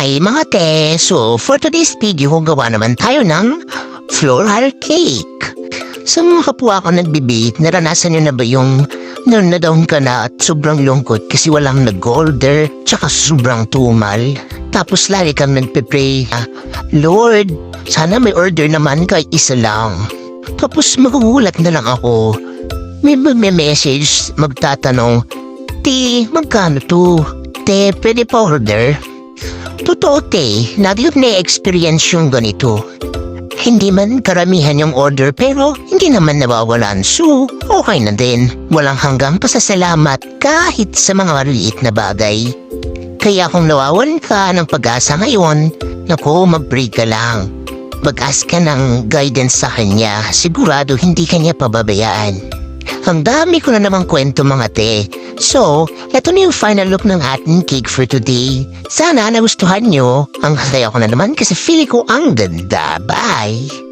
Hi mga te! So, for today's video, gawa naman tayo ng floral cake. Sa mga kapwa ko nagbibake, naranasan nyo na ba yung na-down ka na at sobrang lungkot kasi walang nag-order tsaka sobrang tumal? Tapos lagi kang nagpe-pray, Lord, sana may order naman kahit isa lang. Tapos magugulat na lang ako. May message magtatanong, Te, magkano to? Te, pwede pa order? Totoo, te, lagi ko na-experience yung ganito. Hindi man karamihan yung order pero hindi naman nawawalan, so okay na din. Walang hanggang pasasalamat kahit sa mga maliit na bagay. Kaya kung nawawalan ka ng pag-asa ngayon, naku, mag-pray ka lang. Mag-ask ka ng guidance sa kanya, sigurado hindi kanya pababayaan. Ang dami ko na namang kwento mga te. So, eto na yung final look ng ating cake for today. Sana nagustuhan nyo. Ang saya ko na naman kasi feeling ko ang ganda. Bye!